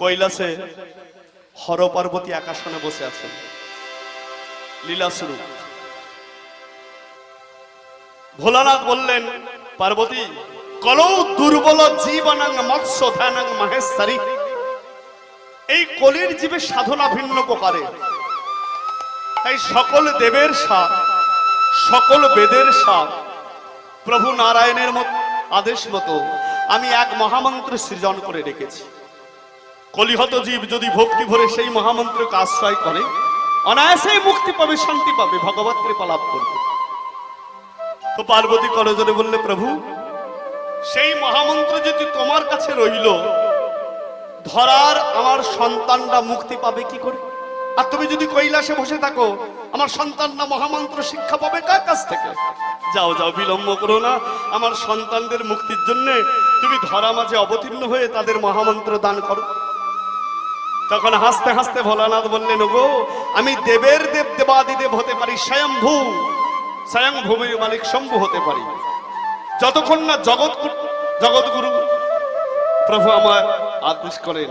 কৈলাসে হর পার্বতী একাসনে বসে আছেন, লীলা শুরু। ভোলানাথ বললেন, পার্বতী, কলৌ দুর্বল জীবনাং মৎস্য ধ্যানাং মাহেশ্বরী। এই কলির জীবের সাধনা ভিন্ন প্রকারে, তাই সকল দেবের সাথ, সকল বেদের সাথ, প্রভু নারায়ণের আদেশ মতো আমি এক মহামন্ত্র সৃজন করে রেখেছি। কলিহত জীব যদি ভক্তি ভরে সেই মহামন্ত্রকে আশ্রয় করে, অনায়াসেই মুক্তি পাবে, শান্তি পাবে, ভগবত কৃপা লাভ করবে। তো পার্বতী করজোড়ে বললে, প্রভু, সেই মহামন্ত্র যদি তোমার কাছে রইল, ধরার আমার সন্তানরা মুক্তি পাবে কি করে? আর তুমি যদি কৈলাসে বসে থাকো, আমার সন্তানরা মহামন্ত্র শিক্ষা পাবে কার কাছ থেকে? যাও যাও, বিলম্ব করো না, আমার সন্তানদের মুক্তির জন্য তুমি ধরা মাঝে অবতীর্ণ হয়ে তাদের মহামন্ত্র দান করো। তখন হাসতে হাসতে ভোলানাথ বললেন, গো, আমি দেবের দেব দেবাদিদেব হতে পারি, স্বয়ংভূ, স্বয়ংভূমির মালিক শম্ভু হতে পারি, যতক্ষণ না জগৎগুরু প্রভু আমার আদেশ করেন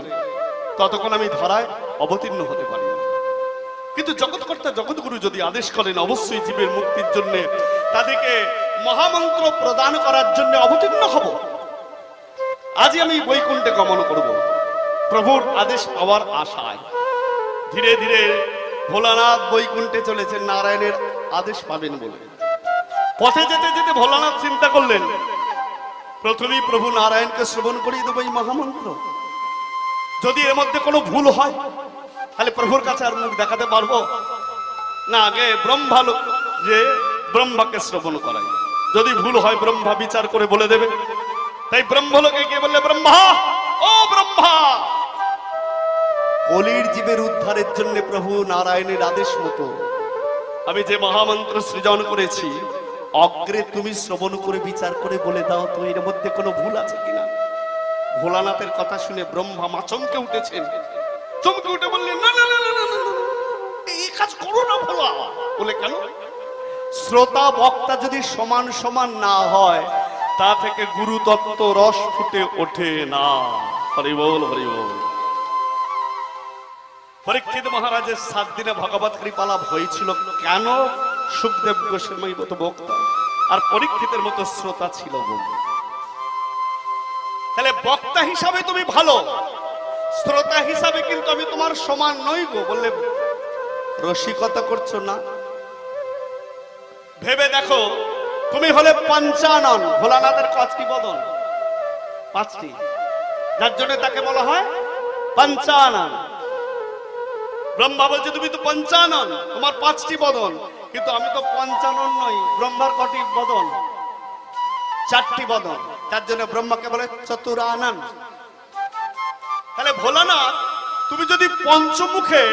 ততক্ষণ আমি ধরায় অবতীর্ণ হতে পারি। কিন্তু জগৎকর্তা জগৎগুরু যদি আদেশ করেন, অবশ্যই জীবের মুক্তির জন্য তাদেরকে মহামন্ত্র প্রদান করার জন্য অবতীর্ণ হব। আজই আমি বৈকুণ্ঠে গমন করব প্রভুর আদেশ পাওয়ার আশায়। ধীরে ধীরে ভোলানাথ বৈকুণ্ঠে চলেছেন নারায়ণের আদেশ পাবেন বলে। পথে যেতে যেতে ভোলানাথ চিন্তা করলেন, প্রথমেই প্রভু নারায়ণকে শ্রবণ করিয়ে দেবো এই মহামন্ত্র। যদি এর মধ্যে কোনো ভুল হয় তাহলে প্রভুর কাছে আর মুখ দেখাতে পারবো না। আগে ব্রহ্মা লোক যে ব্রহ্মাকে শ্রবণ করাই, যদি ভুল হয় ব্রহ্মা বিচার করে বলে দেবে। তাই ব্রহ্মলোকে গিয়ে বললে, ব্রহ্মা, ও ব্রহ্মা, কলির জীবের উদ্ধারের জন্য প্রভু নারায়ণের আদেশ মতো আমি যে মহামন্ত্র সৃজন করেছি, অগ্রে তুমি শ্রবণ করে বিচার করে বলে দাও তো এর মধ্যে কোনো ভুল আছে কিনা। ভোলানাথের কথা শুনে ব্রহ্মা চমকে উঠেছেন। চমকে উঠে বললেন, না না না না না, এই কাজ করো না ভোলা। বলে, কেন? শ্রোতা বক্তা যদি সমান সমান না হয়, তা থেকে গুরু তত্ত্ব রস ফুটে ওঠে না। হরি বল, হরি বল। পরীক্ষিত মহারাজের 7 দিনে ভগবত কৃপা লাভ হয়েছিল কেন? সুখদেব গোস্বামীর মতো বক্তা আর পরীক্ষিতের মতো শ্রোতা ছিল বলে। তাহলে বক্তা হিসাবে তুমি ভালো, শ্রোতা হিসাবে কিন্তু আমি তোমার সমান নই গো। বললে, রসিকতা করছো না? ভেবে দেখো, তুমি হলে পঞ্চানন। ভোলানাথের কতটি বদন? 5টি, যার জন্য তাকে বলা হয় পঞ্চানন। ব্রহ্মা বলছে, তুমি তো পঞ্চানন, তোমার 5টি বদন, কিন্তু আমি তো পঞ্চানন নই। ব্রহ্মার কটি বদন? 4টি বদন, তার জন্য ব্রহ্মাকে বলে চতুরানন। তাহলে ভোলানাথ, তুমি যদি পঞ্চমুখে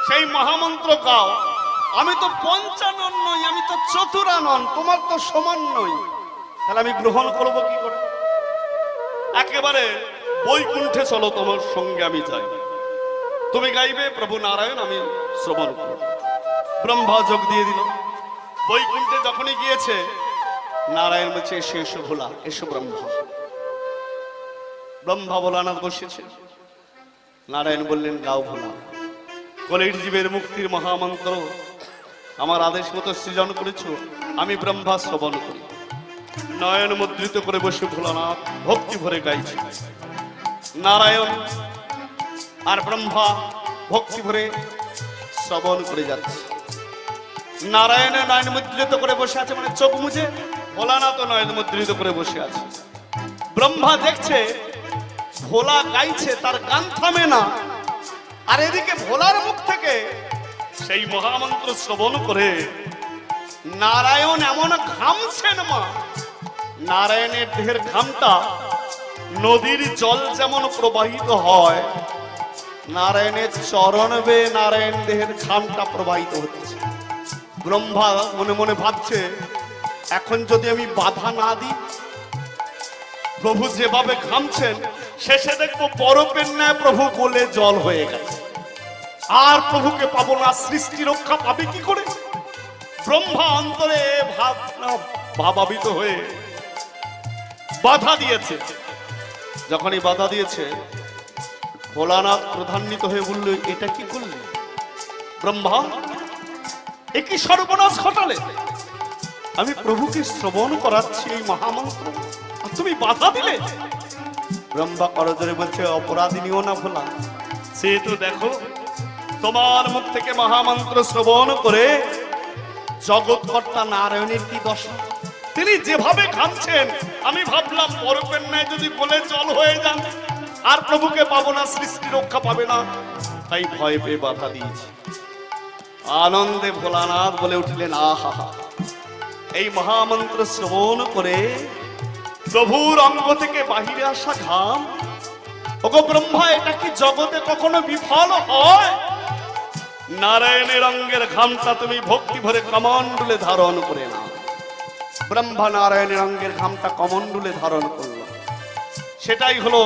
সেই মহামন্ত্র গাও, আমি তো পঞ্চানন নই, আমি তো চতুরানন, তোমার তো সমান নই, তাহলে আমি গ্রহণ করব কি করে? একেবারে বৈকুণ্ঠে চলো, তোমার সঙ্গে আমি যাই। তুমি গাইবে প্রভু নারায়ণ, আমি শ্রবণ করব। ব্রহ্মা যোগ দিয়ে দিল। বৈকুণ্ঠে যখনই গিয়েছে, নারায়ণ বলছে, এসো এসো ভোলা, এসো ব্রহ্মা। ব্রহ্মা ভোলানাথ বসেছে। নারায়ণ বললেন, গাও ভোলা, কলির জীবের মুক্তির মহামন্ত্র আমার আদেশ মতো সৃজন করেছ, আমি ব্রহ্মা শ্রবণ করি। নয়ন মুদ্রিত করে বসে ভোলানাথ ভক্তি ভরে গাইছে। নারায়ণ আর ব্রহ্মা ভক্তি ভরে শ্রবণ করে যাচ্ছে। নারায়ণ নয়ন মুদ্রিত করে বসে আছে, মানে চোখ মুছে, ভোলানাথ নয়ন মুদ্রিত করে বসে আছে। ব্রহ্মা দেখছে ভোলা গাইছে, তার গান থামে না, আর এদিকে ভোলার মুখ থেকে সেই মহামন্ত্র শ্রবণ করে নারায়ণ এমন ঘামছেন। মা, নারায়ণের দেহের ঘামটা নদীর জল যেমন প্রবাহিত হয়, নারায়ণের চরণ বেয়ে নারায়ণ দেহের ঘামটা প্রবাহিত হচ্ছে। ব্রহ্মা মনে মনে ভাবছে, এখন যদি আমি বাধা না দিই, প্রভু যেভাবে ঘামছেন, শেষে দেখবো বরফের ন্যায় প্রভু গলে জল হয়ে গেছে, আর প্রভুকে পাবো না। সৃষ্টি রক্ষা পাবে কি করে? ব্রহ্মা অন্তরে ভাবাবিত হয়ে বাধা দিয়েছে। যখনই বাধা দিয়েছে, ভোলানাথ ক্রোধান্বিত হয়ে বলল, এটা কি করলে ব্রহ্মা? এ কি সর্বনাশ ঘটালে? আমি প্রভুকে শ্রবণ করাচ্ছি এই মহামন্ত্র, আর তুমি বাধা দিলে। ব্রহ্মা করজোরে বলছে, অপরাধী নিও না ভোলা, সে তো দেখো তোমার মুখ থেকে মহামন্ত্র শ্রবণ করে জগৎকর্তা নারায়ণের কি দশা। তিনি যেভাবে ঘামছেন, আমি ভাবলাম বরফের ন্যায় যদি গলে জল হয়ে যান আর প্রভুকে পাবো না, সৃষ্টি রক্ষা পাবে না, তাই ভয় পেয়ে বাধা দিয়েছি। আনন্দে ভোলানাথ বলে উঠলেন, আহা, এই মহামন্ত্র শ্রবণ করে প্রভুর অঙ্গ থেকে বাহিরে আসা ঘাম, ওগো ব্রহ্মা, এটা কি জগতে কখনো বিফল হয়? নারায়ণের অঙ্গের ঘামটা তুমি ভক্তি ভরে কমণ্ডলে ধারণ করে নাও। ব্রহ্মা নারায়ণের অঙ্গের ঘামটা কমণ্ডলে ধারণ করল। সেটাই হলো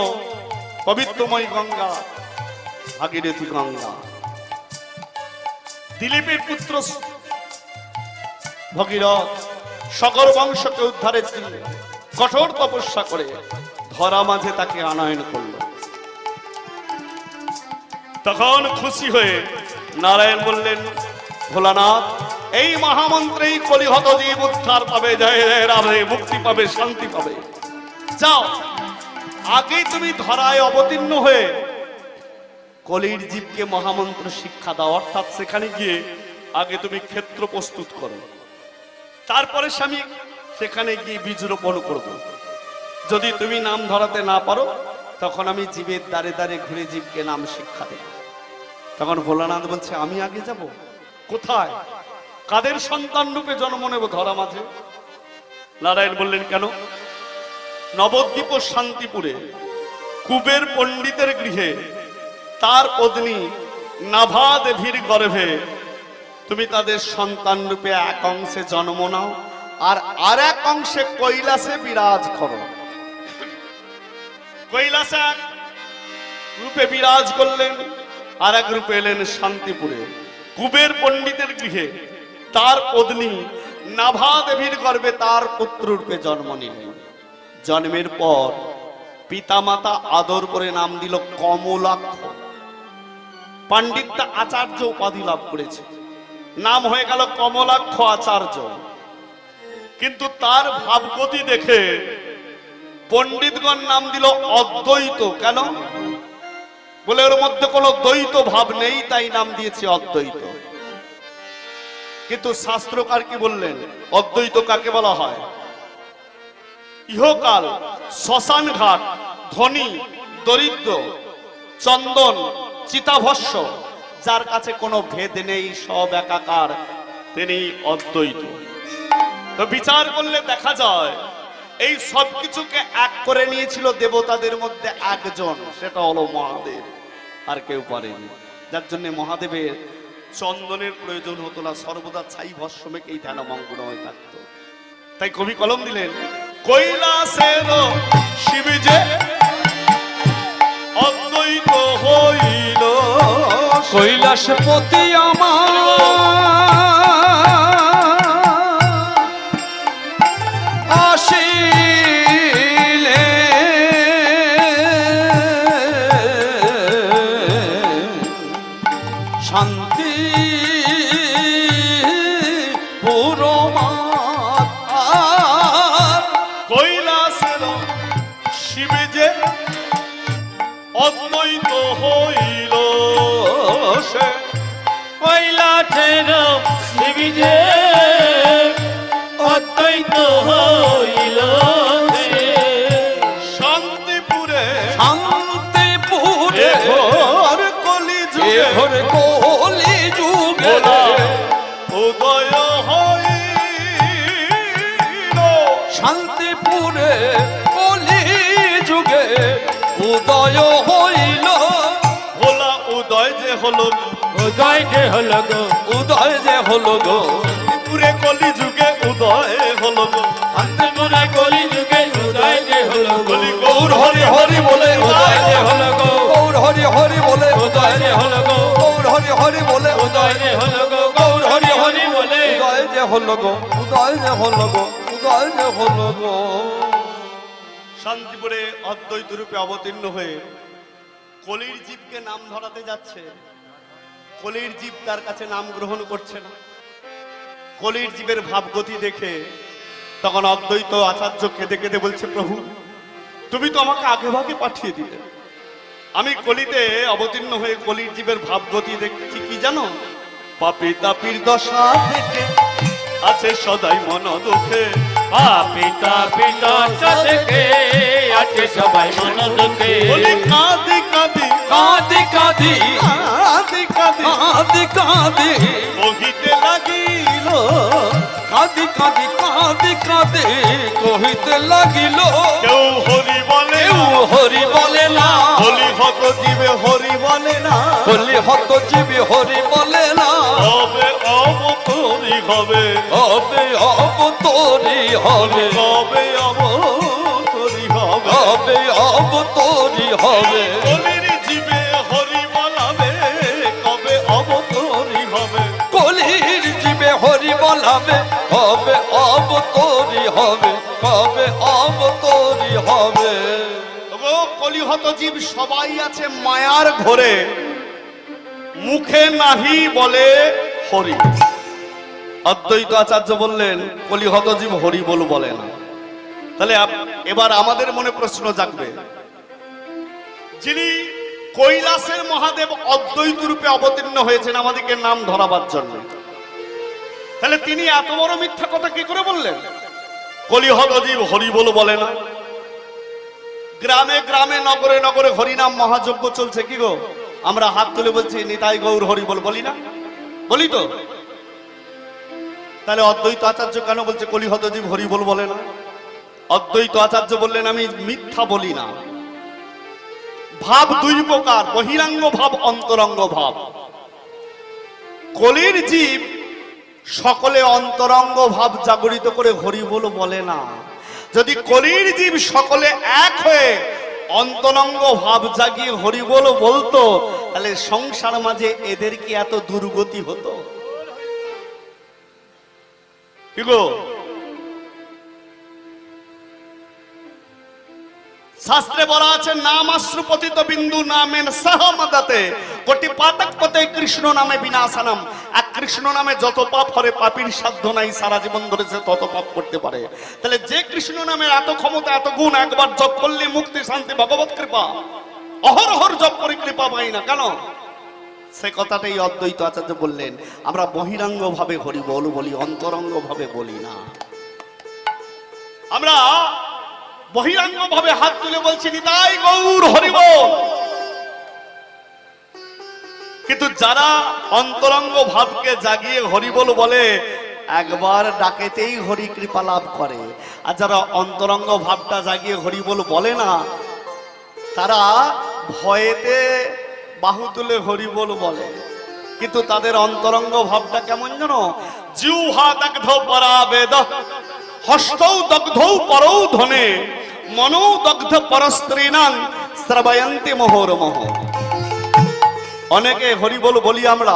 পবিত্রময় গঙ্গা, ভাগীরথী গঙ্গা। দিলীপের পুত্র ভগীরথ সকল বংশকে উদ্ধারের জন্য কঠোর তপস্যা করে ধরা মাঝে তাকে আনয়ন করল। তখন খুশি হয়ে নারায়ণ বললেন, ভোলানাথ, এই মহামন্ত্রেই কলিহত জীব উদ্ধার পাবে, জয় রাধে, মুক্তি পাবে, শান্তি পাবে। যাও, আগেই তুমি ধরায় অবতীর্ণ হয়ে কলির জীবকে মহামন্ত্র শিক্ষা দাও, অর্থাৎ সেখানে গিয়ে আগে তুমি ক্ষেত্র প্রস্তুত করো, তারপরে স্বামী সেখানে গিয়ে বীজ রোপণ করবো। যদি তুমি নাম ধরাতে না পারো, তখন আমি জীবের দ্বারে দ্বারে ঘুরে জীবকে নাম শিক্ষা দেব। তখন ভোলানাথ বলছে, আমি আগে যাব? কোথায়? কাদের সন্তান রূপে জন্ম নেব ধরা মাঝে? নারায়ণ বললেন, কেন? নবদ্বীপ শান্তিপুরে কুবের পণ্ডিতের গৃহে তার পত্নী নাভা দেবীর গর্ভে তুমি তাদের সন্তান রূপে এক অংশে জন্ম নাও, আর এক অংশে কৈলাসে বিরাজ করো। কৈলাসে এক রূপে বিরাজ করলেন, আর এক রূপে এলেন শান্তিপুরে কুবের পণ্ডিতের গৃহে তার পত্নী নাভা দেবীর গর্ভে তার পুত্র রূপে জন্ম নিলেন। জন্মের পর পিতামাতা আদর করে নাম দিল কমলাক্ষ। পণ্ডিতটা আচার্য উপাধি লাভ করেছে, নাম হয়ে গেল কমলাক্ষ আচার্য। কিন্তু তার ভাবগতি দেখে পণ্ডিতগণ নাম দিল অদ্বৈত। কেন? বলে ওর মধ্যে কোনো দ্বৈত ভাব নেই, তাই নাম দিয়েছে অদ্বৈত। কিন্তু শাস্ত্রকার কি বললেন, অদ্বৈত কাকে বলা হয়? ইহকাল শ্মশান ঘাট, ধনী দরিদ্র, চন্দন চিতাভস্য, যার কাছে কোনো ভেদ নেই, সব একাকার, তিনি অদ্বৈত। তো বিচার করলে দেখা যায় এই সব কিছুকে এক করে নিয়েছিল দেবতাদের মধ্যে একজন, সেটা হলো মহাদেব, আর কেউ পারেনি। যার জন্য মহাদেবের চন্দনের প্রয়োজন হতো না, সর্বদা ছাই ভস্য মেখেই ধ্যান মগ্ন হয়ে থাকতো। তাই কবি কলম দিলেন, কৈলাসের শিব যে অদ্বৈত হইল, কৈলাসপতি আমার আসিলে শান্তি পুরমাত। কৈলাসের শিব যে অদ্বৈত হইল, সে কৈলাসের শিব যে অদ্বৈত হইল, শান্তিপুরে শান্তিপুরে ঘোর কলি যুগে, ঘোর কলি যুগে উদয় হইল, শান্তিপুরে কলি যুগে উদয় হইল। ভোলা উদয় যে হলো, উদয় যে হলো গো, উদয় যে হলো গো, পুরে কলি যুগে উদয় হলো গো, শান্তিপুরে কলি যুগে উদয় যে হলো গো। বলি গৌর হরি হরি বলে উদয় যে হলো গো, গৌর হরি হরি বলে উদয় যে হলো গো, গৌর হরি হরি বলে উদয় যে হলো গো, গৌর হরি হরি বলে উদয় যে হলো গো, উদয় যে হলো গো, উদয় যে হলো গো। শান্তিপুরে অদ্বৈত রূপে অবতীর্ণ হয়ে কলির জীবকে নাম ধরাতে যাচ্ছে, কলির জীব তার কাছে নাম গ্রহণ করছে না। কলির জীবের ভাবগতি দেখে তখন অদ্বৈত আচার্য কেঁদে কেঁদে বলছে, প্রভু তুমি তো আমাকে আগে ভাগে পাঠিয়ে দিলে, আমি কলিতে অবতীর্ণ হয়ে কলির জীবের ভাবগতি দেখছি কি জানো, পাপী তাপীর দশা দেখে আছে সদাই মন দুঃখে। পিতা পিতা সদকে আছে সবাই মন দুঃখে। বলি কাঁদি কাঁদি কাঁদি কাঁদি কাঁদি কাঁদি কাঁদি কাঁদি কহিতে লাগিল, কাঁদি কাঁদি কাঁদি কাঁদি কহিতে লাগিল, কেউ হরি বলে কেউ না, হরি বলে না, হলি হত জীবে হরি বলে না, বলি হত জীবী হরি বলে না, হবে অবতরি হবে, হবে অবতরি হবে, হবে অবতরি হবে, হবে অবতরি হবে, কলির জীবে হরি বলাবে, কবে অবতরি হবে। কলির জীবে হরি বলাবে, হবে অবতরি হবে, কবে অবতরি হবে। ওগো কলিহত জীব সবাই আছে মায়ার ঘরে, মুখে নাহি বলে হরি। অদ্বৈত আচার্য বললেন কলিহত জীব হরি বল বলে না। তাহলে এবার আমাদের মনে প্রশ্ন জাগবে, যিনি কৈলাসের মহাদেব অদ্বৈত রূপে অবতীর্ণ হয়েছেন আমাদেরকে নাম ধরাবার জন্য, তাহলে তিনি এত বড় মিথ্যা কথা কি করে বললেন? কলিহত জীব হরি বল বলে না। গ্রামে গ্রামে নগরে নগরে হরিনাম মহাযজ্ঞ চলছে, কি গো আমরা হাত তুলে বলছি নিতাই গৌর হরি বল, বলি না? বলি তো। তাহলে অদ্বৈত আচার্য কেন বলছে কলিহত জীব হরি বল বলে না? অদ্বৈত আচার্য বললেন আমি মিথ্যা বলি না। ভাব দুই প্রকার, বহিরাঙ্গ ভাব, অন্তরঙ্গ ভাব। কলির জীব সকলে অন্তরঙ্গ ভাব জাগরিত করে হরি বল বলে না। যদি কলির জীব সকলে এক হয়ে অন্তরঙ্গ ভাব জাগিয়ে হরি বল বলতো, তাহলে সংসার মাঝে এদের কি এত দুর্গতি হতো? কি গো? শাস্ত্রে বলা আছে নামাশ্রু পতিত বিন্দু নামেন সহমদাতে কোটি পাতক পতে কৃষ্ণ নামে বিনাশানাম। এক কৃষ্ণ নামে যত পাপ করে পাপীর সাধ্য নাই, সারা জীবন ধরে সে তত পাপ করতে পারে। তাহলে যে কৃষ্ণ নামের এত ক্ষমতা এত গুণ, একবার জপ করলে মুক্তি শান্তি ভগবত কৃপা, অহরহর জপ করে কৃপা পাই না কেন? সে কথাটাই অদ্বৈত আচার্য বললেন আমরা বহিরাঙ্গ ভাবে হরি বল বলি, অন্তরঙ্গ ভাবে বলি না। আমরা বহিরাঙ্গ ভাবে হাত তুলে বলছি নিতাই গৌর হরি বল, কিন্তু যারা অন্তরঙ্গ ভাবকে জাগিয়ে হরি বল বলে একবার ডাকেতেই হরি কৃপা লাভ করে। আর যারা অন্তরঙ্গ ভাবটা জাগিয়ে হরি বল বলে না, তারা ভয়েতে বাহু তুলে হরি বল বলে, কিন্তু তাদের অন্তরঙ্গ ভাবটা কেমন জানো? জিহ্বা দগ্ধ পরাবেদ, হস্তৌ দগ্ধৌ পরৌ ধনে, মনৌ দগ্ধ পরস্ত্রীণাং শ্রবয়ন্তি মোহরমোহ। অনেকে হরি বল বলি আমরা,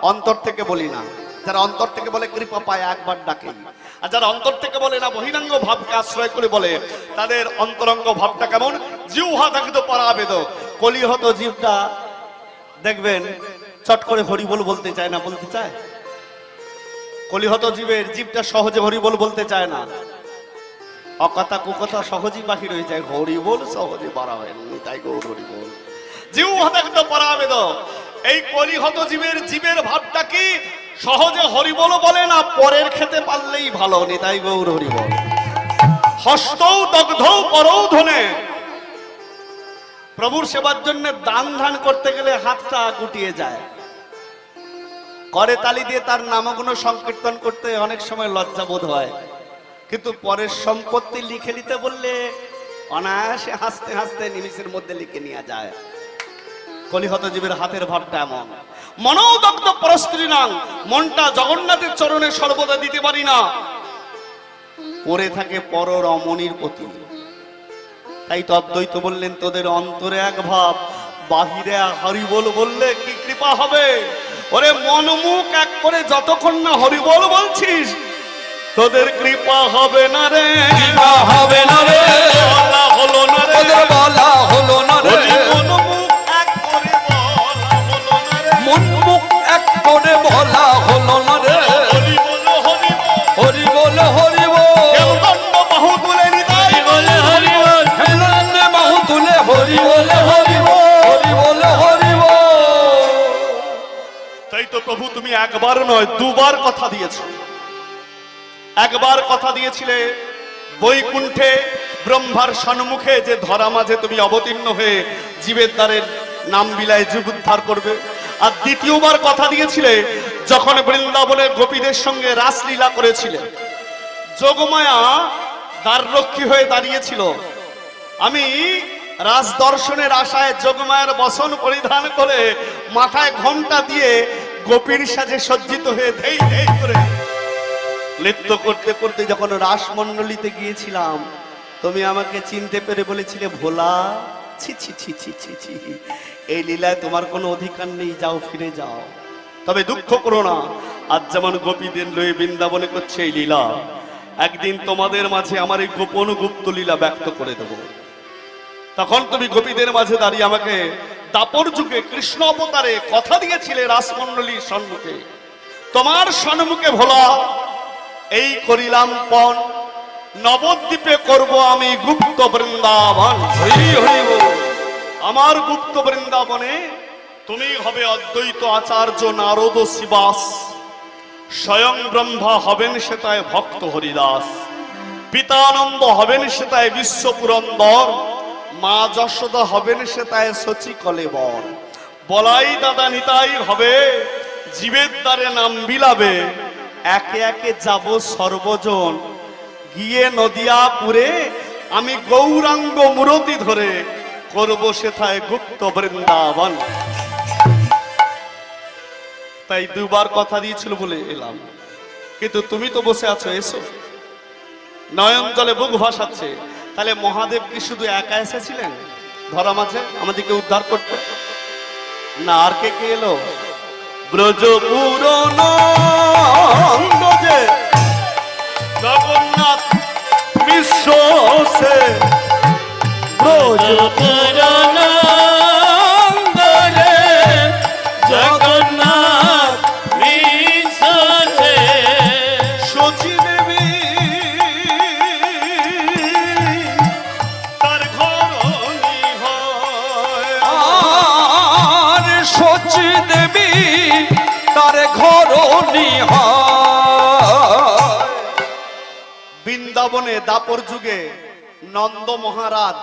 অন্তর থেকে বলি না। যারা অন্তর থেকে বলে কৃপা পায় একবার ডাকে, আর যারা অন্তর থেকে বলে না বহিরাঙ্গ ভাবকে আশ্রয় করে বলে, তাদের অন্তরঙ্গ ভাবটা কেমন? জিহ্বা দগ্ধ পরাবেদ। কলিহত জীবটা দেখবেন চট করে হরি বল বলতে চায় না, বলতে চায়? কলিহত জীবের জীবটা সহজে হরি বল বলতে চায় না, অকথা কুকথা সহজেই বাকি রয়ে যায়, হরি বল সহজে বাড়া হয় না। তাই গৌর হরি বল জিহ্বা দগ্ধ পরাবেদ। এই কলিহত জীবের ভাবটা কি? সহজে হরি বল বলে না, পরের খেতে পারলেই ভালো। নিতাই গৌর হরি বল। হস্তৌ দগ্ধৌ পরৌ ধনে, প্রভুর সেবার জন্য দান ধান করতে গেলে হাতটা গুটিয়ে যায়, করে তালি দিয়ে তার নামগুণ সংকীর্তন করতে অনেক সময় লজ্জা বোধ হয়, কিন্তু পরের সম্পত্তি লিখে নিতে বললে অনায়াসে হাসতে হাসতে নিমিষের মধ্যে লিখে নিয়ে যায়। কলিহত জীবের হাতের ভাবটা এমন। মনোদগ্ধ পরস্ত্রীণাং, মনটা জগন্নাথের চরণে সর্বদা দিতে পারি না, পড়ে থাকে পর রমণীর প্রতি। তাই তো অদ্বৈত বললেন তোদের অন্তরে এক ভাব, বাহিরে হরি বল বললে কি কৃপা হবে? ওরে মন মুখ এক করে যতক্ষণ না হরি বল বলছিস, তোদের কৃপা হবে না রে, কৃপা হবে না রে, বলা হলো না রে, বলা হলো না রে। মন মুখ এক তুমি একবার নয় দুবার কথা দিয়েছো। একবার কথা দিয়েছিলে বৈকুণ্ঠে ব্রহ্মার সম্মুখে যে ধরা মাঝে তুমি অবতীর্ণ হয়ে জীবের দ্বারের নাম বিলায় জীব উদ্ধার করবে। আর দ্বিতীয়বার কথা দিয়েছিলে যখন বৃন্দাবনের গোপীদের সঙ্গে রাসলীলা করেছিলে, যোগমায়া দ্বাররক্ষী হয়ে দাঁড়িয়েছিল। আমি রাজ দর্শনের আশায় যোগমায়ার বসন পরিধান করে মাথায় ঘোমটা দিয়ে গোপীর সাজে সজ্জিত হয়ে ধেই ধেই করে নৃত্য করতে করতে যখন রাসমণ্ডলীতে গিয়েছিলাম, তুমি আমাকে চিনতে পেরে বলেছিলে, ভোলা ছি ছি ছি ছি ছি ছি, এই লীলায় তোমার কোনো অধিকার নেই, যাও ফিরে যাও। তবে দুঃখ করো না, আজ যেমন গোপীদের লয়ে বৃন্দাবনে করছে এই লীলা, একদিন তোমাদের মাঝে আমার এই গোপন গুপ্ত লীলা ব্যক্ত করে দেব। তখন তুমি গোপীদের মাঝে দাঁড়িয়ে আমাকে দাপর যুগে কৃষ্ণ অবতারে কথা দিয়েছিলে রাসমণ্ডলীর সম্মুখে, তোমার সম্মুখে ভোলা এই করিলাম পণ, নবদ্বীপে করব আমি গুপ্ত বৃন্দাবন। হরি হরি বল। আমার গুপ্ত বৃন্দাবনে তুমি হবে অদ্বৈত আচার্য নারদ শিবাস, স্বয়ং ব্রহ্মা হবেন সেটায় ভক্ত হরিদাস, পিতানন্দ হবেন সেটায় বিশ্ব পুরন্দর, মা যশোদা হবেন সেটায় শচী কলেবর, বলাই দাদা নিতাই হবে জীবের দ্বারে নাম বিলাবে, একে একে যাব সর্বজন, গিয়ে নদিয়াপুরে আমি গৌরাঙ্গ মূরতি ধরে করব সেথায় গুপ্ত বৃন্দাবন। তাই দুবার কথা দিয়েছিল বলে এলাম, কিন্তু তুমি তো বসে আছো, এসো। নয়ন জলে বুক ভাসাচ্ছে, তাহলে মহাদেব কি শুধু একা এসেছিলেন ধরা মাঝে আমাদেরকে উদ্ধার করতে? না, আর কে কে এলো? ব্রজপুর যে জগন্নাথ বিশ্ব সে ব্রজপুর নন্দরে জগন্নাথ মিশছে, শচী দেবী তার ঘরণী হয়, আর শচী দেবী তার ঘরণী হয়। বৃন্দাবনে দাপর যুগে নন্দ মহারাজ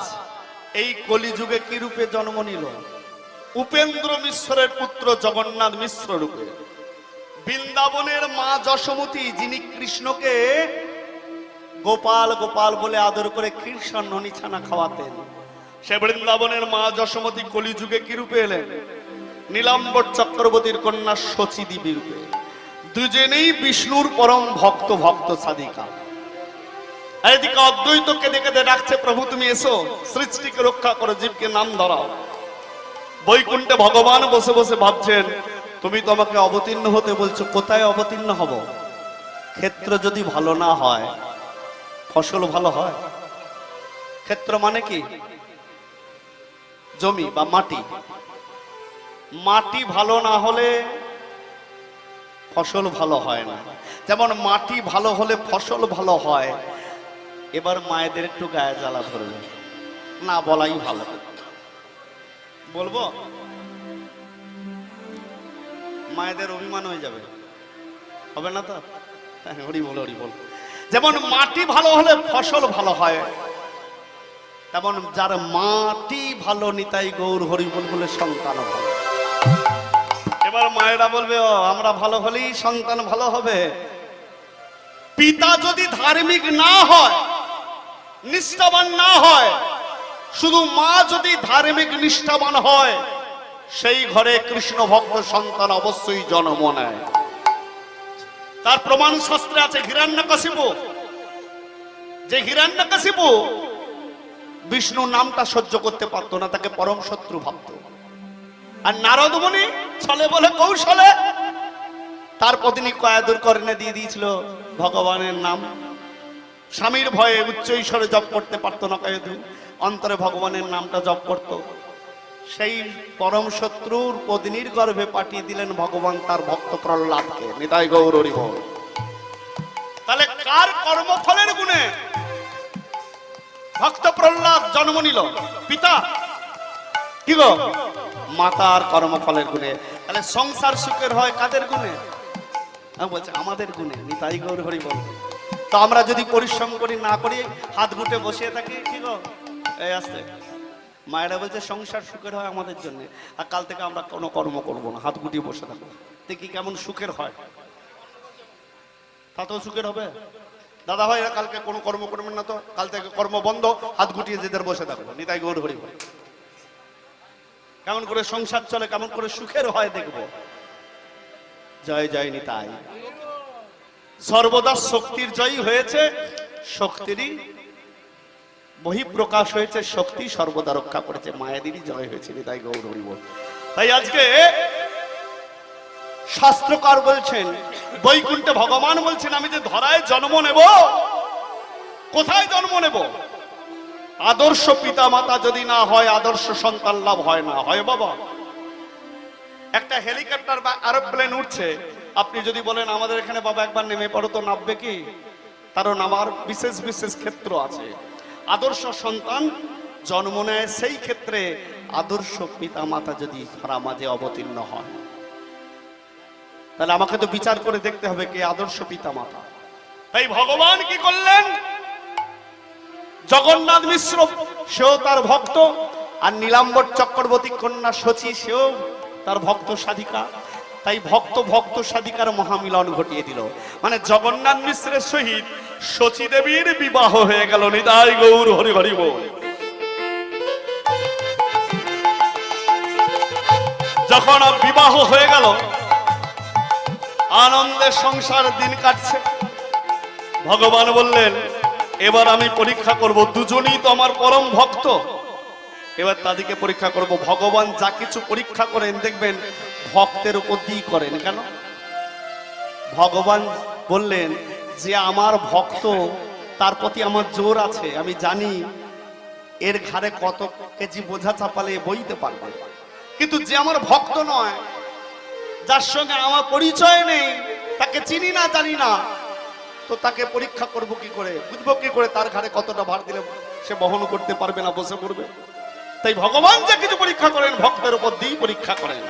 এই কলি যুগে কি রূপে জন্ম নিল? উপেন্দ্র মিশ্রের পুত্র জগন্নাথ মিশ্র রূপে। বৃন্দাবনের মা যশোমতী, যিনি কৃষ্ণকে গোপাল গোপাল বলে আদর করে কৃষ্ণ ননি ছানা খাওয়াতেন, সে বৃন্দাবনের মা যশোমতী কলি যুগে কি রূপে এলেন? নীলাম্বর চক্রবর্তীর কন্যা শচী দেবী রূপে। দুজনেই বিষ্ণুর পরম ভক্ত, ভক্ত সাধিকা। এদিকে অদ্বৈত কেঁদে কেঁদে ডাকছে, প্রভু তুমি এসো, সৃষ্টিকে রক্ষা করো, জীবকে নাম ধরাও। বৈকুণ্ঠে ভগবান বসে বসে ভাবছেন, তুমি তো আমাকে অবতীর্ণ হতে বলছো, কোথায় অবতীর্ণ হব? ক্ষেত্র যদি ভালো না হয় ফসল ভালো হয়? ক্ষেত্র মানে কি? জমি বা মাটি। মাটি ভালো না হলে ফসল ভালো হয় না। যেমন মাটি ভালো হলে ফসল ভালো হয়। এবার মায়েদের একটু গায়ে জ্বালা ধরবে, না বলাই ভালো। বলবো? মায়েদের অভিমান হয়ে যাবে, হবে না তো? হরি বল, হরি বল। যেমন মাটি ভালো হলে ফসল ভালো হয়, তেমন যার মাটি ভালো, নিতাই গৌর হরি বল বলে সন্তান ভালো। এবার মায়েরা বলবে, ও আমরা ভালো হলেই সন্তান ভালো হবে। পিতা যদি ধার্মিক না হয়, নিষ্ঠাবান না হয়, শুধু মা যদি ধার্মিক নিষ্ঠাবান হয়, সেই ঘরে কৃষ্ণ ভক্ত সন্তান অবশ্যই জন্ম নেয়। তার প্রমাণ শাস্ত্রে আছে। হিরণ্যকশিপু, যে হিরণ্যকশিপু বিষ্ণু নামটা সহ্য করতে পারতো না, তাকে পরম শত্রু ভাবত। আর নারদ মুনি ছলে বলে কৌশলে তার পত্নী কয়াদুর কর্ণে দিয়ে দিয়েছিল ভগবানের নাম। স্বামীর ভয়ে উচ্চ ঈশ্বরে জপ করতে পারতো না কয়াদু, অন্তরে ভগবানের নামটা জপ করত। সেই পরম শত্রুর পত্নীর গর্ভে পাঠিয়ে দিলেন ভগবান তার ভক্ত প্রহ্লাদকে। নিতাই গৌর হরি বল। তাহলে কার কর্মফলের গুণে ভক্ত প্রহ্লাদ জন্ম নিল? পিতা কি গো? মাতার কর্মফলের গুণে। তাহলে সংসার সুখের হয় কাদের গুণে? আমি বলছি আমাদের গুণে, নিতাই গৌর হরি বল। তো আমরা যদি পরিশ্রম করি না করি, হাত গুটে বসে থাকি, কি গো এই আসতে মায়েরা বলছে সংসার সুখের হয় আমাদের জন্য, আর কাল থেকে আমরা কোনো কর্ম করবো না, হাত গুটিয়ে বসে থাকবো, দেখি কেমন সুখের হয়। তা তো সুখের হবে দাদা ভাই, কালকে কোনো কর্ম করবেন না, তো কাল থেকে কর্ম বন্ধ, হাত গুটিয়ে যেদের বসে থাকবো, নিতাই গৌর হরি বল। কেমন করে সংসার চলে, কেমন করে সুখের হয় দেখবো। জয় জয় নিতাই। সর্বদা শক্তির জয় হয়েছে, শক্তিরই বহিঃপ্রকাশ হয়েছে, শক্তি সর্বদা রক্ষা করেছে, মায়াদেরই জয় হয়েছে, নিতাই গৌর হরি বল। তাই আজকে শাস্ত্রকার বলছেন, বৈকুণ্ঠে ভগবান বলছেন, আমি যে ধরায় জন্ম নেব, কোথায় জন্ম নেব? আদর্শ পিতা মাতা যদি না হয়, আদর্শ সন্তান লাভ হয় না। হয় বাবা, একটা হেলিকপ্টার বা এরোপ্লেন উঠছে, আপনি যদি বলেন আমাদের এখানে বাবা একবার নেমে পড়ো, তো নামবে কি? কারণ আমার বিশেষ বিশেষ ক্ষেত্র আছে। আদর্শ সন্তান জন্ম নেয় সেই ক্ষেত্রে আদর্শ পিতা মাতা যদি ধরা মাঝে অবতীর্ণ হয়, তাহলে আমাকে তো বিচার করে দেখতে হবে কে আদর্শ পিতা মাতা। তাই ভগবান কি করলেন? জগন্নাথ মিশ্র সেও তার ভক্ত, আর নীলাম্বর চক্রবর্তী কন্যা শচী সেও তার ভক্ত সাধিকা। তাই ভক্ত ভক্ত সাধিকার মহামিলন ঘটিয়ে দিল, মানে জগন্নাথ মিশ্রের সহিত শচী দেবীর বিবাহ হয়ে গেল। নিতাই গৌর হরি হরি বল। যখন বিবাহ হয়ে গেল, আনন্দে সংসার দিন কাটছে। ভগবান বললেন, এবার আমি পরীক্ষা করব, দুজনেই তো আমার পরম ভক্ত, এবার তাদেরকে পরীক্ষা করব। ভগবান যা কিছু পরীক্ষা করেন দেখবেন ভক্তের উপর দিয়ে করেন। কেন? ভগবান বললেন যে আমার ভক্ত, তার প্রতি আমার জোর আছে, আমি জানি এর ঘাড়ে কত কেজি বোঝা চাপালে বইতে পারবে। কিন্তু যে আমার ভক্ত নয়, যার সঙ্গে আমার পরিচয় নেই, তাকে চিনি না জানি না, তো তাকে পরীক্ষা করব কি করে, বুঝবো কি করে তার ঘাড়ে কতটা ভার দিলে সে বহন করতে পারবে না, বসে পড়বে। তাই ভগবান যে কিছু পরীক্ষা করেন ভক্তের উপর দিয়ে পরীক্ষা করেন।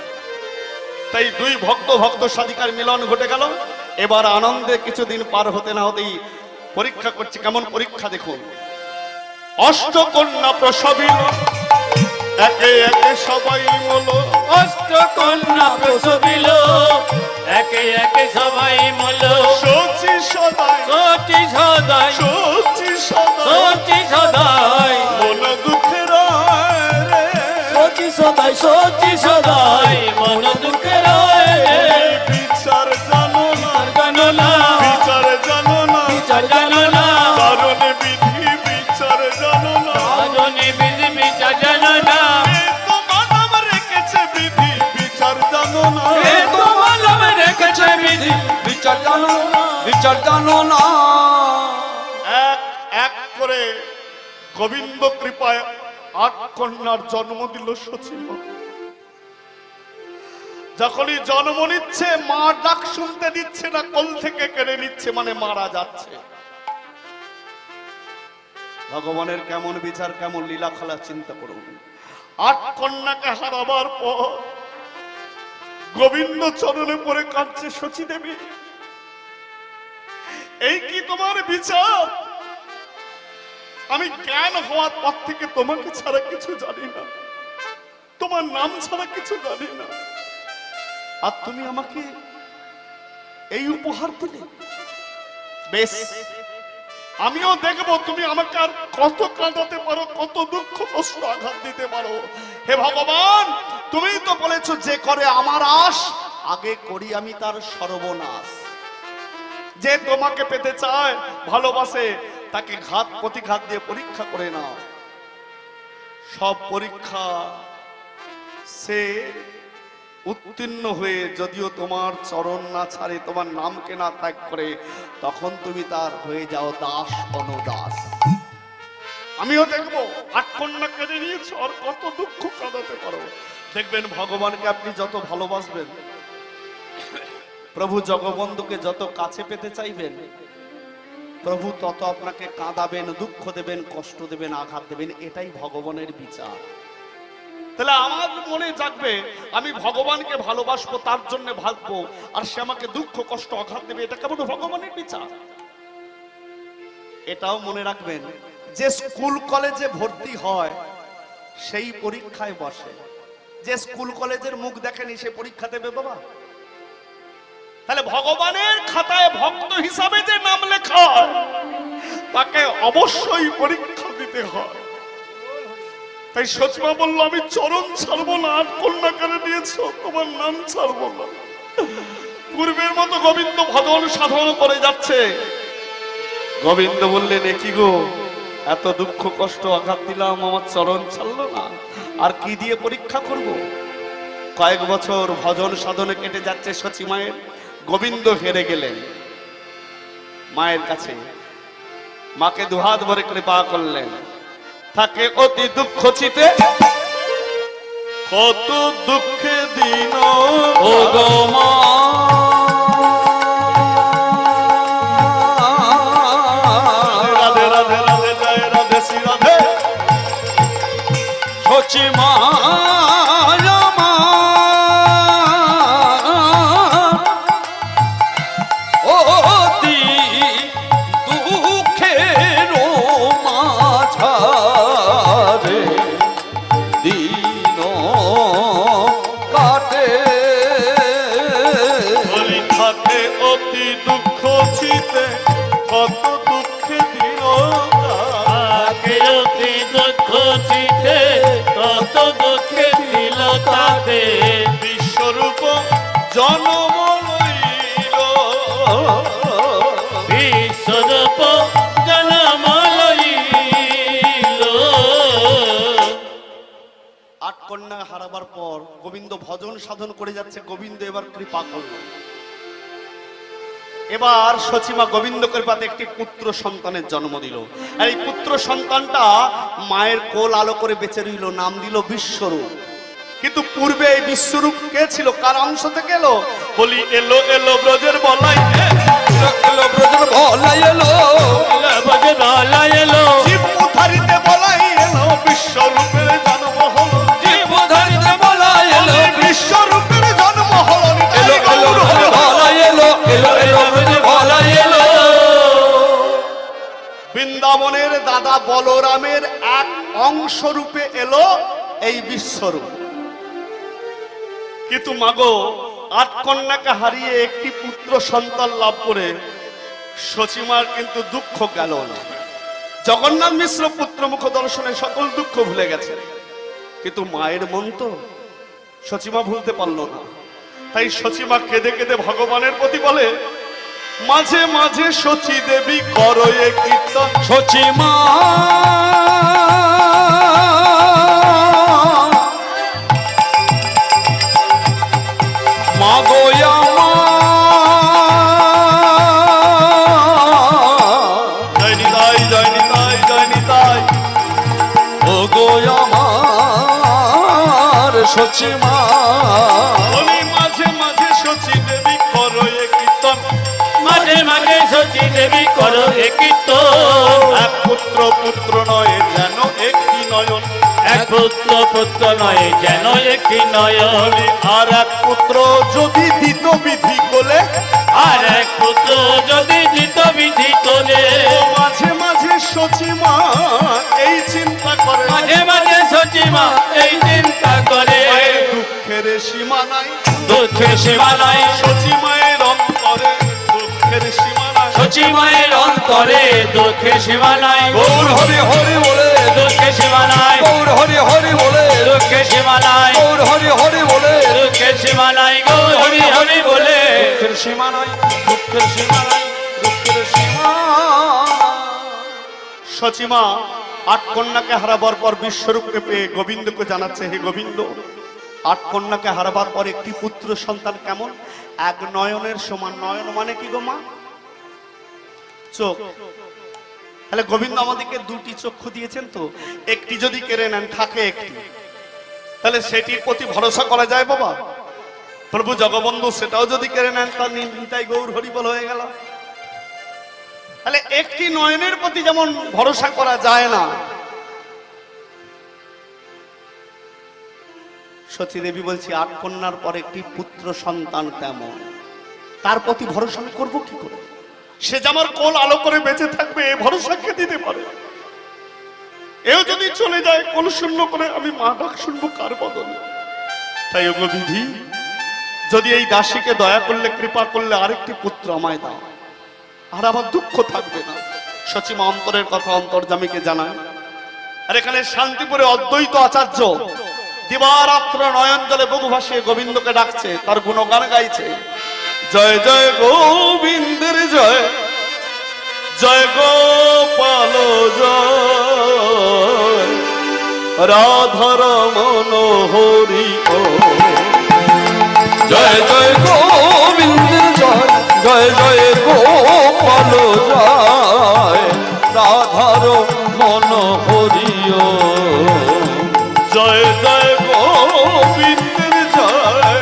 তাই দুই ভক্ত ভক্ত সাধিকার মিলন ঘটে গেল। এবার আনন্দে কিছুদিন পার হতে না হতেই পরীক্ষা করছে। কেমন পরীক্ষা দেখুন। অষ্টকন্যা প্রসবিল, একে একে সবাই মলো। অষ্টকন্যা প্রসবিল, একে একে সবাই মল। শচী সদাই, শচী সদাই, শচী সদাই, শচী সদাই, মন দুঃখের রে। শচী সদাই, শচী সদাই, মন দুঃখের বিচার জানো না, জানো না, বিচার জানো না, বিচার জানো না, কারণ বিধি বিচার জানো না। কারণে বিধি বিচার জানো না, এ তোমার নাম রেখেছে বিধি বিচার জানো না। এ তোমার নামে রেখেছে বিধি বিচার জানো না, বিচার জানো না। এক এক করে গোবিন্দ কৃপায় ৮ কন্যার জন্ম দিল শচী। যখনই জন্ম নিচ্ছে, মা ডাক শুনতে দিচ্ছে না, কোল থেকে কেড়ে নিচ্ছে, মানে মারা যাচ্ছে। ভগবানের কেমন বিচার, কেমন লীলা খেলা চিন্তা করুন। ৮ কন্যাকে হারাবার পর গোবিন্দ চরণে পড়ে কাঁদছে শচী দেবী। এই কি তোমার বিচার? আমি জ্ঞান হওয়ার পর থেকে তোমাকে ছাড়া কিছু জানি না, তোমার নাম ছাড়া কিছু জানি না, আর তুমি আমাকে এই উপহার দিলে। বেশ, আমিও দেখবো তুমি আমাকে আর কত কাঁদাতে পারো, কত দুঃখ কষ্ট আঘাত দিতে পারো। হে ভগবান, তুমি তো বলেছো যে করে আমার আশ, আগে করি আমি তার সর্বনাশ। যে তোমাকে পেতে চায়, ভালোবাসে, তাকে ঘাত প্রতিঘাত দিয়ে পরীক্ষা করে নাও। সব পরীক্ষা সে উত্তীর্ণ হয়ে যদিও তোমার চরণ না ছাড়ে, তোমার নামকে না ত্যাগ করে, তখন তুমি তার হয়ে যাও দাস অনুদাস। আমিও দেখবো ৮ কন্যা কেঁদে নিয়েছো, আর কত দুঃখ কাঁদাতে পারো। দেখবেন ভগবানকে আপনি যত ভালোবাসবেন, প্রভু জগবন্ধুকে যত কাছে পেতে চাইবেন, প্রভু তত আপনাকে কাঁদাবেন, দুঃখ দেবেন, কষ্ট দেবেন, আঘাত দেবেন। এটাই ভগবানের বিচার। তাহলে আমার মনে জাগবে আমি ভগবানকে ভালোবাসবো, তার জন্য ভাববো, আর সে আমাকে দুঃখ কষ্ট আঘাত দেবে, এটা কেমন ভগবানের বিচার? এটাও মনে রাখবেন যে স্কুল কলেজে ভর্তি হয় সেই পরীক্ষায় বসে, যে স্কুল কলেজের মুখ দেখেনি সে পরীক্ষা দেবে বাবা? তাহলে ভগবানের খাতায় ভক্ত হিসাবে যে নাম লেখা হয় তাকে অবশ্যই পরীক্ষা দিতে হয়। তাই সচিমা বললো আমি চরণ ছাড়বো না, 8 কন্যা কেড়ে নিয়েছো, তোমার নাম ছাড়বো না। পূর্বের মতো গোবিন্দ ভজন সাধন করে যাচ্ছে। গোবিন্দ বললেন এ কি গো, এত দুঃখ কষ্ট আঘাত দিলাম, আমার চরণ ছাড়লো না, আর কি দিয়ে পরীক্ষা করব? কয়েক বছর ভজন সাধনে কেটে যাচ্ছে সচিমায়ের। গোবিন্দ হেরে গেলেন মায়ের কাছে, মাকে দুহাত ভরে কৃপা করলেন। থাকে অতি দুঃখ চিতে, কত দুঃখে দিন ও গো মা, রাধে রাধে রাধে জয় রাধে শ্রী রাধে। সচিমা অতি দুঃখের মাঝারে দিন কাটে। বলি থাকে অতি দুঃখ চিতে, কত দুঃখে দিন তাকে অতি দুঃখ চিতে, কত দুঃখে দিল তাতে। বিশ্বরূপ জন্ম লইল, বিশ্বরূপ জন্ম লইল। 8 কন্যা হারাবার পর গোবিন্দ ভজন সাধন করে যাচ্ছে। গোবিন্দ এবার কৃপা করল। এবার সচিমা গোবিন্দ কৃপাতে একটি পুত্র সন্তানের জন্ম দিল। আর এই পুত্র সন্তানটা মায়ের কোল আলো করে বেঁচে রইল, নাম দিল বিশ্বরূপ। কিন্তু পূর্বে এই বিশ্বরূপ কে ছিল, কার অংশ থেকে এলো? বলি এলো এলো ব্রজের বলাই, এলো ব্রজের ভলাই এলো, বজে বলা এলো, জীব উদ্ধারিতে বলাই এলো, বিশ্বরূপের জন্ম হলো। জীব ধরিতে বলাই এলো, বিশ্বরূপের জন্ম হলো। এলো এলো ব্রজের ভলাই এলো, এলো এলো ব্রজের ভলাই এলো। বৃন্দাবনের দাদা বলরামের এক অংশ রূপে এলো এই বিশ্বরূপ। কিন্তু মাগো 8 কন্যাকে হারিয়ে একটি পুত্র সন্তান লাভ করে সচিমার কিন্তু দুঃখ গেল না। জগন্নাথ মিশ্র পুত্র মুখ দর্শনে সকল দুঃখ ভুলে গেছে, কিন্তু মায়ের মন তো সচিমা ভুলতে পারলো না। তাই সচিমা কেঁদে কেঁদে ভগবানের প্রতি বলে, মাঝে মাঝে সচি দেবী করো এ কীর্তন। সচিমা মাগো জয় নিতাই জয় নিতাই জয় নিতাই। ও গো আমার সচিমা, বলি মাঝে মাঝে সচি দেবী করো এ কীর্তন। মাঝে মাঝে সচি দেবী করো এ কীর্তন। এক পুত্র পুত্র নয় যেন একটি নয়ন, এক পুত্র পুত্র নয় যেন একটি নয়ন। বলি আর এক পুত্র যদি দিত বিধি কোলে, আর এক পুত্র যদি দিত বিধি তোলে। মাঝে মাঝে সচিমা এই চিন্তা করে, মাঝে মাঝে সচিমা এই চিন্তা করে। মায়ের দুঃখের সীমা নাই, দুঃখের সীমা নাই, সচিমায়ের অন্তরে দুঃখের সীমা নাই। সচিমায়ের অন্তরে দুঃখের সীমা নাই। গৌর হরি হরি বলে, দুঃখের সীমা নাই, গৌর হরি হরি বলে, দুঃখের সীমা নাই, গৌর হরি হরি বলে, দুঃখের সীমা নাই, গৌর হরি হরি বলে। দুঃখের সীমা নাই, দুঃখের সীমা নাই, দুঃখের সীমা। সচিমা 8 কন্যাকে হারাবার পর বিশ্বরূপকে পেয়ে গোবিন্দকে জানাচ্ছে, হে গোবিন্দ, 8 কন্যাকে হারাবার পর একটি পুত্র সন্তান কেমন? এক নয়নের সমান। নয়ন মানে কি গো মা? চোখ। তাহলে গোবিন্দ আমাদেরকে 2টি চক্ষু দিয়েছেন, তো একটি যদি কেড়ে নেন থাকে একটি, তাহলে সেটির প্রতি ভরসা করা যায় বাবা? প্রভু জগবন্ধু সেটাও যদি কেড়ে নেন তার নিতাই গৌর হরিবল হয়ে গেল। তাহলে একটি নয়নের প্রতি যেমন ভরসা করা যায় না, সতী দেবী বলছি 8 কন্যার পর একটি পুত্র সন্তান তেমন, তার প্রতি ভরসা আমি করবো কি করে? সে যে আমার কোল আলো করে বেঁচে থাকবে এ ভরসা কে দিতে পারে? এও যদি চলে যায় কোল শূন্য করে আমি মা ডাক শুনবো কার বদলে? তাই ওগো বিধি, যদি এই দাসীকে দয়া করলে কৃপা করলে আরেকটি পুত্র আমায় দাও, আর আমার দুঃখ থাকবে না। সচিমা অন্তরের কথা অন্তর্যামীকে জানায়। আর এখানে শান্তিপুরে অদ্বৈত আচার্য দিবারাত্র নয়ন জলে বুক ভাসিয়ে গোবিন্দকে ডাকছে, তার গুণগান গাইছে। জয় জয় গোবিন্দের জয়, জয় গোপাল জয়, রাধার মনোহরি ও। জয় জয় গোবিন্দের জয়, জয় জয় গোপাল জয়, রাধার মন হরিও। জয় জয় গোবিন্দের জয়,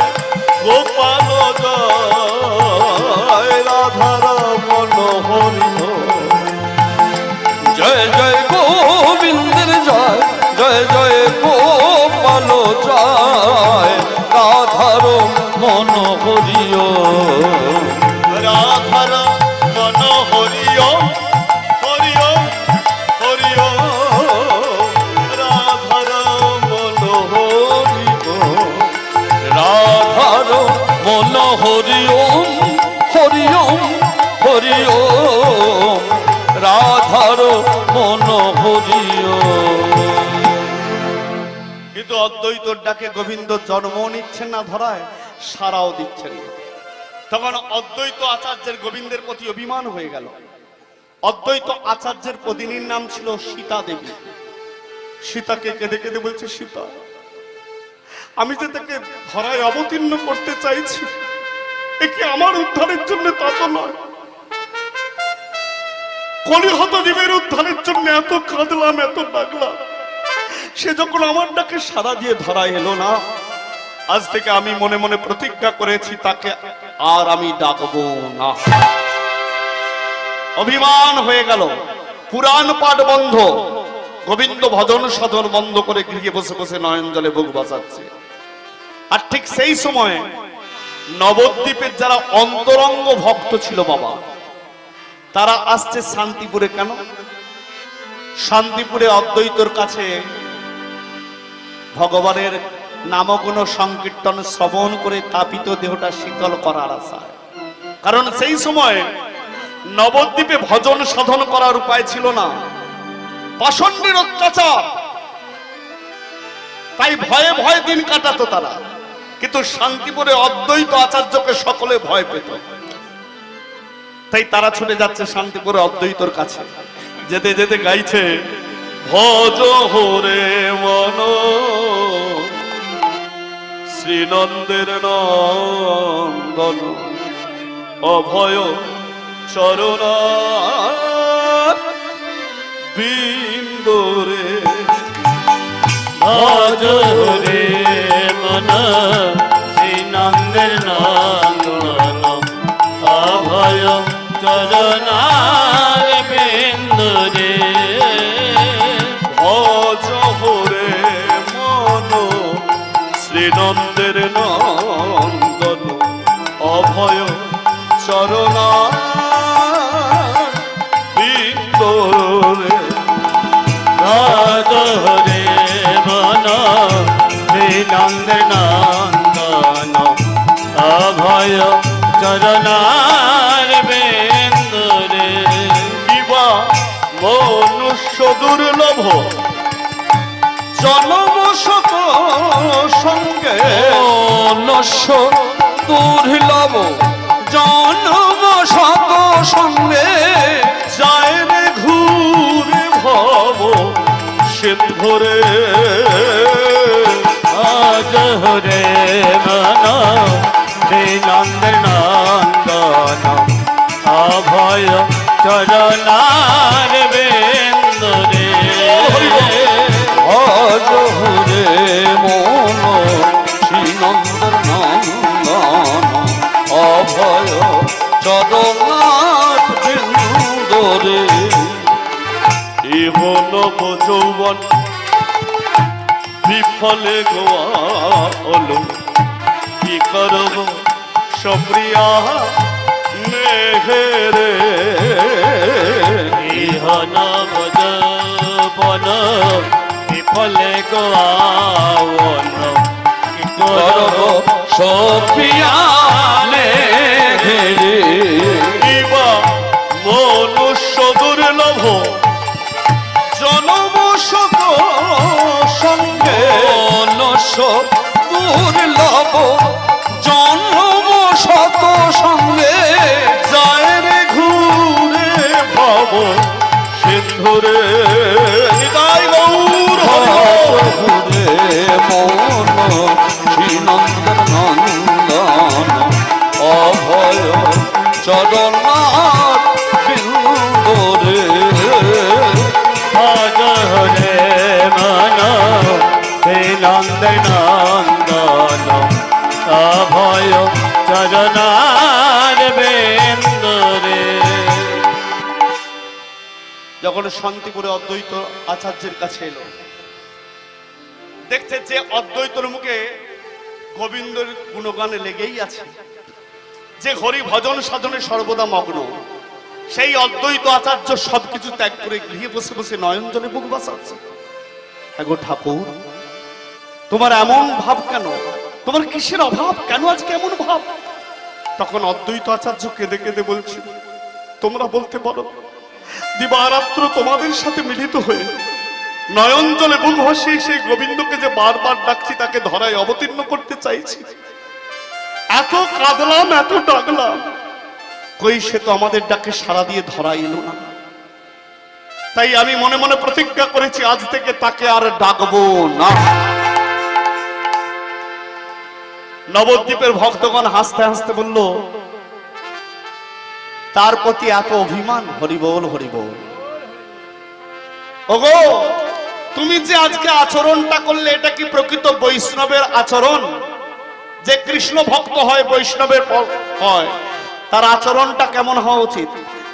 গোপাল জয়, রাধার মনোহরি ও। জয় জয় গোবিন্দের জয়, জয় জয় গোপাল জয়, রাধার মন হরিও। রাধার মনোহরি ও, হরি ও, হরি ও, রাধার মনোহরি ও। রাধার মন হরিওম, হরিওম, হরিওম, রাধার মন হরিওম। কিন্তু অদ্বৈতর ডাকে গোবিন্দ জন্ম নিচ্ছেন না ধরায়, সারাও দিচ্ছেন না। তখন অদ্বৈত আচার্যের গোবিন্দের প্রতি অভিমান হয়ে গেল। অদ্বৈত আচার্যের পত্নীর নাম ছিল সীতা দেবী। সীতাকে কেঁদে কেঁদে বলছে, সীতা, আমি যে তাকে ধরায় অবতীর্ণ করতে চাইছি, এ কি আমার উদ্ধারের জন্য? তা তো নয়। কলিহত জীবের উদ্ধারের জন্য এত কাঁদলাম, এত ডাকলাম, সে যখন আমার ডাকে সাড়া দিয়ে ধরা এলো না, আজ থেকে আমি মনে মনে প্রতিজ্ঞা করেছি তাকে আর আমি ডাকবো না। অভিমান হয়ে গেল, পুরাণ পাঠ বন্ধ, গোবিন্দ ভজন সাধন বন্ধ করে গৃহে বসে বসে নয়ন জলে বুক বাঁচাচ্ছে। আর ঠিক সেই সময় নবদ্বীপের যারা অন্তরঙ্গ ভক্ত ছিল বাবা, তারা আসছে শান্তিপুরে। কেন? শান্তিপুরে অদ্বৈতর কাছে ভগবানের নামগুণ সংকীর্তন শ্রবণ করে তাপিত দেহটা শীতল করার আশায়। কারণ সেই সময় নবদ্বীপে ভজন সাধন করার উপায় ছিল না, পাষণ্ডের অত্যাচার, তাই ভয়ে ভয়ে দিন কাটাতো তারা। কিন্তু শান্তিপুরে অদ্বৈত আচার্যকে সকলে ভয় পেত, তাই তারা ছুটে যাচ্ছে শান্তিপুরে অদ্বৈতর কাছে। যেতে যেতে গাইছে, ভজ হরে মন শ্রীনন্দের নন্দন, অভয় চরণ বিন্দরে। ভজ রে মন শ্রীনন্দের নন্দন, অভয় চরণার বিন্দুরে। ভজ হরে মন শ্রীনন্দের নন্দন, অভয় চরণ বিন্দরে। ভজ রে মন শ্রীনন্দের নন্দন, অভয় চরণার বিন্দুরে। কিবা মনুষ্য দুর্লভ জনম শত সঙ্গে, নস্য দুর্লভ জনম শত সঙ্গে, যায় রে ঘুরে ভব সিন্ধুরে। ভজ রে মন শ্রীনন্দের নন্দন, অভয় চরণার বিন্দুরে। ভজ হরে মন শ্রীনন্দন নন্দন, অভয় চরণার বিন্দুরে। ইহ নব যৌবন বিফলে গোয়া হলো কি করব সপ্রিয়া মেঘেরে ইহন বন বিফলে গোয়াওন কি করব সপিয়ালে ঘেরে ইবা মনুষ্য দুর্লভ জনম শত সঙ্গে মনস দুর্লভ জন্ম শত সঙ্গে যায় রে ঘুরে ভব সিন্ধুরে নিতাই গৌর ঘুরে মন শ্রীনন্দন নন্দন অভয় চরণার বিন্দরে ভজ হরে মন হে নন্দন নন্দন অভয় চরণার বেন্দরে। যখন শান্তিপুরে অদ্বৈত আচার্যের কাছে এলো, দেখছে যে অদ্বৈতর মুখে গোবিন্দর গুণগানে লেগেই আছে, যে হরি ভজন সাধনে সর্বদা মগ্ন, সেই অদ্বৈত আচার্য সবকিছু ত্যাগ করে গৃহে বসে বসে নয়ন জলে বুক বাসাচ্ছে। গো ঠাকুর, তোমার এমন ভাব কেন? তোমার কিসের অভাব? কেন আজকে এমন ভাব? তখন অদ্বৈত আচার্য কেঁদে কেঁদে বলছে, তোমরা বলতে পারো দিবারাত্র তোমাদের সাথে মিলিত হয়ে নয়ন জলে বুক ভাসিয়ে সেই গোবিন্দকে যে বারবার ডাকছি, তাকে ধরায় অবতীর্ণ করতে চাইছি। এত কাঁদলাম, এত ডাকলাম, কই সে তো আমাদের ডাকে সাড়া দিয়ে ধরা এলো না। তাই আমি মনে মনে প্রতিজ্ঞা করেছি, আজ থেকে তাকে আর ডাকবো না। নবদ্বীপের ভক্তগণ হাসতে হাসতে বলল, তার প্রতি এত অভিমান? হরিবোল হরিবোল। ওগো, তুমি যে আজকে আচরণটা করলে, এটা কি প্রকৃত বৈষ্ণবের আচরণ? যে কৃষ্ণ ভক্ত হয়, বৈষ্ণবের হয়, তার আচরণটা কেমন হওয়া উচিত?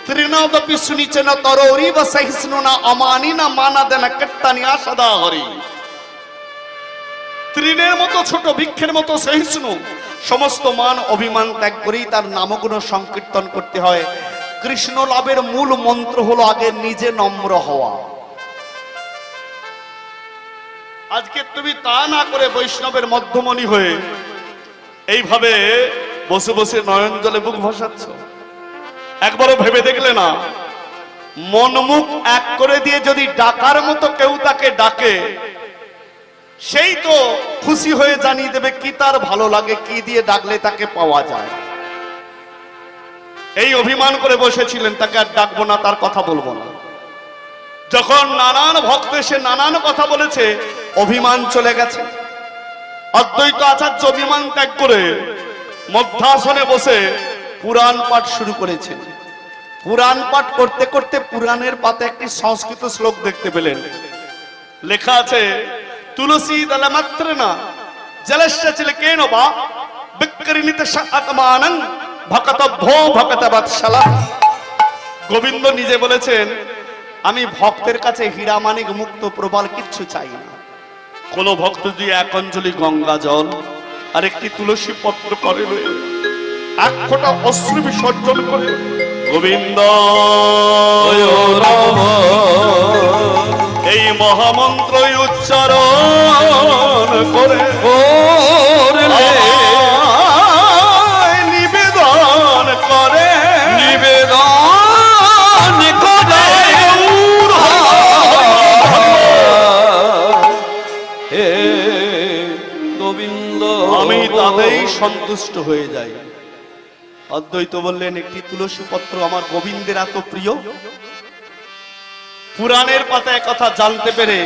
তৃণদপি শুনিছেন তরৌরি বা সহিষ্ণু না অমানি না মানা দেনা কেট্টানিয়া সদা হরি। তৃণের মতো ছোট, বৃক্ষের মতো সহিষ্ণু, সমস্ত মান অভিমান ত্যাগ করেই তার নামগুণ সংকীর্তন করতে হয়। কৃষ্ণ লাভের মূল মন্ত্র হলো আগে নিজে নম্র হওয়া। আজকে তুমি তা না করে বৈষ্ণবের মধ্যমণি হয়ে এইভাবে বসে বসে নয়ন জলে বুক ভাসাচ্ছ। একবারও ভেবে দেখলে না, মন মুখ এক করে দিয়ে যদি ডাকার মতো কেউ তাকে ডাকে, সেই তো খুশি হয়ে জানিয়ে দেবে কি তার ভালো লাগে, কি দিয়ে ডাকলে তাকে পাওয়া যায়। এই অভিমান করে বসেছিলেন, তাকে আর ডাকবো না, তার কথা বলবো না। যখন নানান ভক্ত এসে নানান কথা বলেছে, অভিমান চলে গেছে। অদ্বৈত আচার্য অভিমান ত্যাগ করে মধ্যাসনে বসে পুরাণ পাঠ শুরু করেছেন। পুরাণ পাঠ করতে করতে পুরাণের পাতে একটি সংস্কৃত শ্লোক দেখতে পেলেন। লেখা আছে, তুলসী দল মাত্র না জলস্য চিলকেন বা বিক্রিণিত আত্মানং ভকত ভো ভকত বৎসলা। গোবিন্দ নিজে বলেছেন, আমি ভক্তের কাছে হীরা মানিক মুক্ত প্রবাল কিচ্ছু চাই না। কোন ভক্ত যদি এক অঞ্জলি গঙ্গা জল আর একটি তুলসী পত্র করে লয়ে এক ফোঁটা অশ্রু বিসর্জন করে গোবিন্দ এই মহামন্ত্র উচ্চারণ করে নিবেদন করে গোবিন্দ, আমি তাতেই সন্তুষ্ট হয়ে যাই। অদ্বৈত বললেন, একটি তুলসী পত্র আমার গোবিন্দের এত প্রিয়। পুরাণের পাতায় কথা জানতে পেরে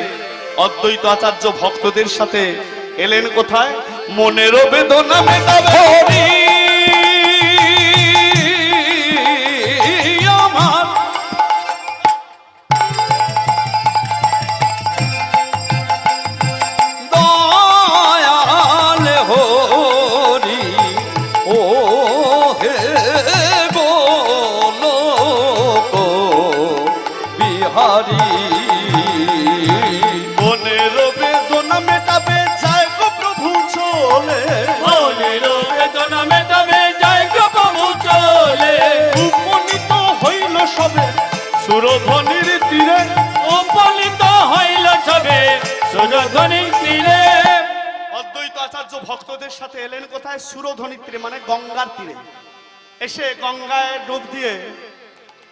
অদ্বৈত আচার্য ভক্তদের সাথে এলেন কোথায়? মনেরও বেদনা মেটাবে আমার দয়াল হরি, ও হে বলো বিহারি। মনেরও বেদনা মেটাবে সাথে এলেন কোথায়? সুরধনী তীরে, মানে গঙ্গার তীরে। এসে গঙ্গায় ডুব দিয়ে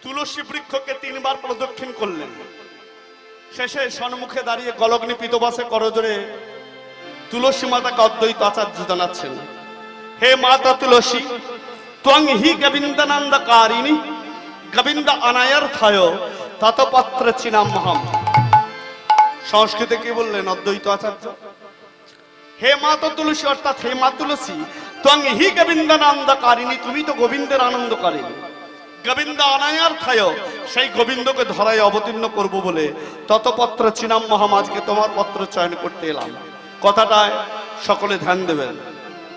তুলসী বৃক্ষকে 3 বার প্রদক্ষিণ করলেন। শেষে সম্মুখে দাঁড়িয়ে গলগ্নি পিতবাসে করজোরে তুলসী মাতাকে অদ্বৈত আচার্য জানাচ্ছেন, হে মাতা তুলসী, ত্বং হি গোবিন্দানন্দকারিণী গোবিন্দ অনায়ার্থায় ততপত্র চিনামহম। সংস্কৃতে কি বললেন অদ্বৈত আচার্য? হে মাতা তুলসী, অর্থাৎ হে মা তুলসী, ত্বং হি গোবিন্দানন্দকারিণী, তুমি তো গোবিন্দের আনন্দকারিণী। গোবিন্দ অনায়ার্থায়, সেই গোবিন্দকে ধরায় অবতীর্ণ করব বলে ততপত্র চিনামহম, আজকে তোমার পত্র চয়ন করতে এলাম। কথাটায় সকলে ধ্যান দেবেন।